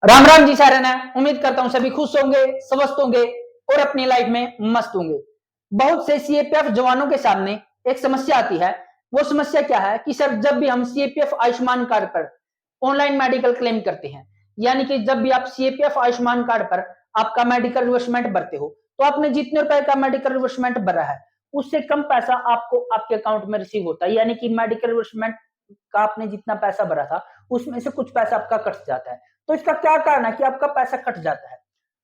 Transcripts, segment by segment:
राम राम जी सारे ने उम्मीद करता हूं सभी खुश होंगे, स्वस्थ होंगे और अपनी लाइफ में मस्त होंगे। बहुत से सीएपीएफ जवानों के सामने एक समस्या आती है। वो समस्या क्या है कि सर जब भी हम सीएपीएफ आयुष्मान कार्ड पर ऑनलाइन मेडिकल क्लेम करते हैं, यानी कि जब भी आप सीएपीएफ आयुष्मान कार्ड पर आपका मेडिकल रिवर्समेंट भरते हो, तो आपने जितने रुपए का मेडिकल रिवर्समेंट भरा है उससे कम पैसा आपको आपके अकाउंट में रिसीव होता है। यानी कि मेडिकल रिवर्समेंट का आपने जितना पैसा भरा था उसमें से कुछ पैसा आपका कट जाता है। तो इसका क्या कारण है कि आपका पैसा कट जाता है?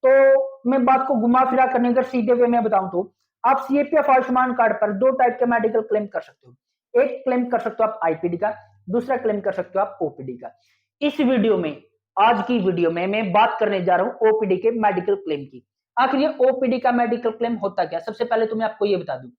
तो मैं बात को घुमा फिरा करने अगर सीधे वे में बताऊं तो आप सीएपीएफ आयुष्मान कार्ड पर दो टाइप के मेडिकल क्लेम कर सकते हो। एक क्लेम कर सकते हो आप आईपीडी का, दूसरा क्लेम कर सकते हो आप ओपीडी का। इस वीडियो में, आज की वीडियो में मैं बात करने जा रहा हूं ओपीडी के मेडिकल क्लेम की। आखिर ये ओपीडी का मेडिकल क्लेम होता क्या? सबसे पहले तो मैं आपको ये बता दूं,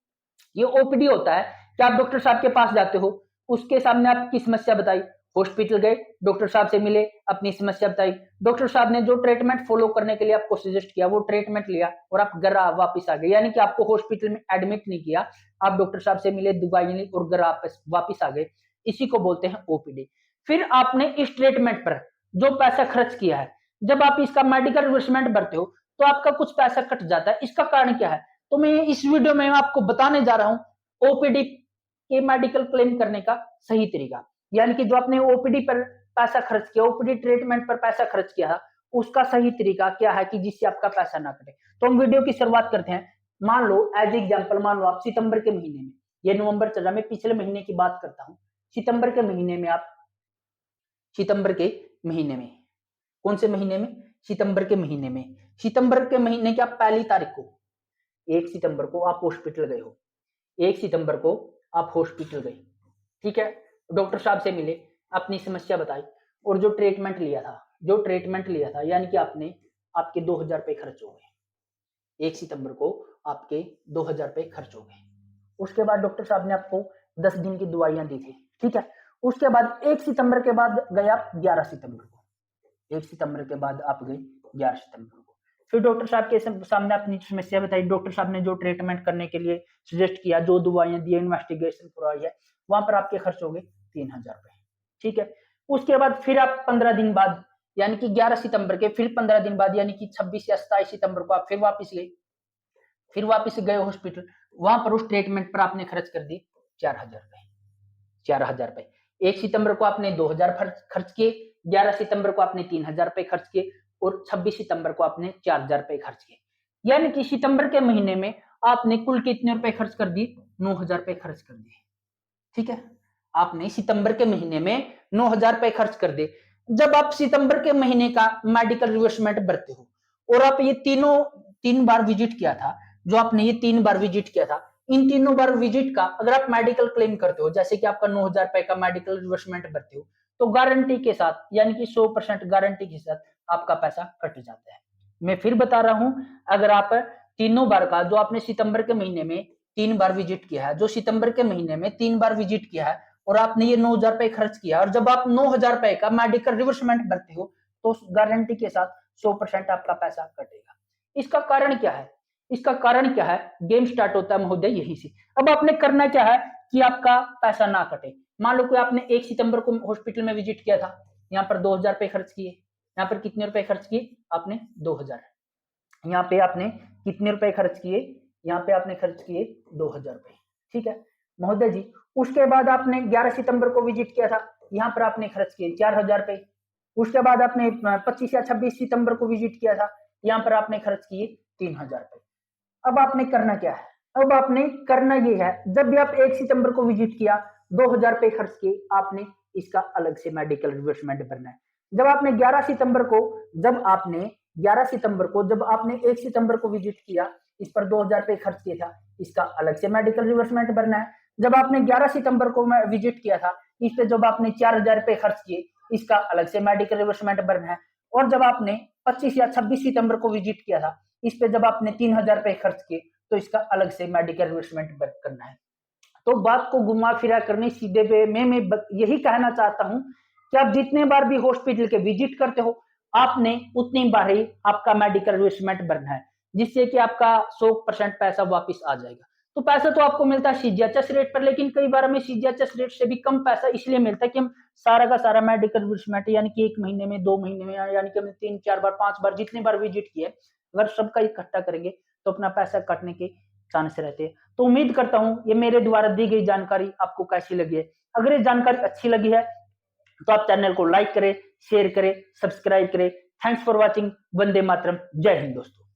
ये ओपीडी होता है कि आप डॉक्टर साहब के पास जाते हो, उसके सामने आपकी समस्या बताई, हॉस्पिटल गए, डॉक्टर साहब से मिले, अपनी समस्या बताई, डॉक्टर साहब ने जो ट्रीटमेंट फॉलो करने के लिए आपको सजेस्ट किया वो ट्रीटमेंट लिया और आप घर वापस आ गए। यानी कि आपको हॉस्पिटल में एडमिट नहीं किया, आप डॉक्टर साहब से मिले, दवाई ली और घर वापस आ गए। इसी को बोलते हैं ओपीडी। फिर आपने इस ट्रीटमेंट पर जो पैसा खर्च किया है, जब आप इसका मेडिकल रिवर्समेंट भरते हो तो आपका कुछ पैसा कट जाता है। इसका कारण क्या है? तो मैं इस वीडियो में आपको बताने जा रहा हूं ओपीडी के मेडिकल क्लेम करने का सही तरीका। यानी कि जो आपने ओपीडी पर पैसा खर्च किया, ओपीडी ट्रीटमेंट पर पैसा खर्च किया, उसका सही तरीका क्या है कि जिससे आपका पैसा ना कटे। तो हम वीडियो की शुरुआत करते हैं। मान लो एज एग्जांपल, मान लो आप सितंबर के महीने में, ये नवंबर चल रहा, मैं पिछले महीने की बात करता हूं। सितंबर के महीने में आप, सितंबर के महीने में, कौन से महीने में? सितंबर के महीने में, सितंबर के महीने की आप पहली तारीख को, 1 सितंबर को आप हॉस्पिटल गए हो, 1 सितंबर को आप हॉस्पिटल गए, ठीक है, डॉक्टर साहब से मिले, अपनी समस्या बताई और जो ट्रीटमेंट लिया था, जो ट्रीटमेंट लिया था, यानी कि आपने, आपके 2000 रुपए खर्च हो गए। 1 सितंबर को आपके 2000 रुपए खर्च हो गए। उसके बाद डॉक्टर साहब ने आपको 10 दिन की दवाइयां दी थी, ठीक है। उसके बाद 1 सितंबर के बाद गए आप 11 सितंबर को, 1 सितंबर के बाद आप गए 11 सितंबर को। फिर डॉक्टर साहब के सामने अपनी समस्या बताई, डॉक्टर साहब ने जो ट्रीटमेंट करने के लिए सजेस्ट किया, जो दवाइयां दी, इन्वेस्टिगेशन करवाई है, वहां पर आपके खर्च हो गए 3000 रुपए, ठीक है। उसके बाद फिर आप 15 दिन बाद, यानी कि 11 सितंबर के फिर 15 दिन बाद, यानी कि 26 या 27 सितंबर को आप फिर वापस गए, फिर वापस गए हॉस्पिटल। वहां पर उस ट्रीटमेंट पर आपने खर्च कर दिए 4000 रुपए, 4000 रुपए। 1 सितंबर को आपने 2000 खर्च किए, 11 सितंबर को आपने 3000 रुपए खर्च किए और 26 सितंबर को आपने 4000 रुपए खर्च किए। यानी कि सितंबर के महीने में आपने कुल कितने रुपए खर्च कर दिए? 9000 रुपए खर्च कर दिए, ठीक है। आपने सितंबर के महीने में 9000 रुपए खर्च कर दिए। जब आप सितंबर के महीने का मेडिकल रिवर्समेंट भरते हो और आप ये तीन बार विजिट किया था, जो आपने ये 3 बार विजिट किया था, इन तीनों बार विजिट का अगर आप मेडिकल क्लेम करते हो, जैसे कि आपका 9000 रुपए का मेडिकल रिवर्समेंट भरते हो, तो गारंटी के साथ, यानी कि 100% गारंटी के साथ आपका पैसा कट जाता है। मैं फिर बता रहा हूं, अगर आप तीनों बार का, जो आपने सितंबर के महीने में 3 बार विजिट किया है, जो सितंबर के महीने में 3 बार विजिट किया है और आपने ये 9000 रुपए खर्च किया, और जब आप 9000 रुपए का मेडिकल रिवर्समेंट भरते हो तो गारंटी के साथ 100% आपका पैसा कटेगा। इसका कारण क्या है? इसका कारण क्या है? गेम स्टार्ट होता है महोदय यहीं से। अब आपने करना क्या है कि आपका पैसा ना कटे। मान लो कि आपने 1 सितंबर को हॉस्पिटल में विजिट किया था, यहाँ पर 2000 रुपए खर्च किए, यहाँ पर कितने रुपए खर्च किए आपने? 2000। यहाँ पे आपने कितने रुपए खर्च किए? यहाँ पे आपने खर्च किए 2000 रुपए, ठीक है महोदय जी। उसके बाद आपने 11 सितंबर को विजिट किया था, यहाँ पर आपने खर्च किए 4000 रुपए। उसके बाद आपने 25 या 26 सितंबर को विजिट किया था, यहाँ पर आपने खर्च किए 3000 रुपए। अब आपने करना क्या है? अब आपने करना ये है, जब भी आप 1 सितंबर को विजिट किया, 2000 रुपए खर्च किए, आपने इसका अलग से मेडिकल रिवर्समेंट भरना है। जब आपने 11 सितंबर को, जब आपने 11 सितंबर को, जब आपने 1 सितंबर को विजिट किया, इस पर 2000 रुपए खर्च किया था, इसका अलग से मेडिकल रिवर्समेंट भरना है। जब आपने 11 सितंबर को विजिट किया था, इस पे जब आपने 4000 रुपए खर्च किए, इसका अलग से मेडिकल रिवर्समेंट भरना है। और जब आपने 25 या 26 सितंबर को विजिट किया था, इस पे जब आपने 3000 रुपए खर्च किए, तो इसका अलग से मेडिकल रिवर्समेंट करना है। तो बात को घुमा फिरा करने सीधे पे मैं यही कहना चाहता हूं कि आप जितने बार भी हॉस्पिटल के विजिट करते हो, आपने उतनी बार ही आपका मेडिकल रिवर्समेंट भरना है, जिससे कि आपका 100% पैसा वापस आ जाएगा। तो पैसा तो आपको मिलता है सीजीएचएस रेट पर, लेकिन कई बार हमें सीजीएचएस रेट से भी कम पैसा इसलिए मिलता है कि हम सारा का सारा मेडिकल विजिट यानी कि 1 महीने में 2 महीने में यानी कि हमने 3-4 बार 5 बार जितनी बार विजिट किए अगर सबका इकट्ठा करेंगे तो अपना पैसा कटने के चांस रहते हैं। तो उम्मीद करता हूं ये मेरे द्वारा दी गई जानकारी आपको कैसी लगी है। अगर ये जानकारी अच्छी लगी है तो आप चैनल को लाइक करें, शेयर करें, सब्सक्राइब करें। Thanks for watching. वंदे मातरम। जय हिंद दोस्तों।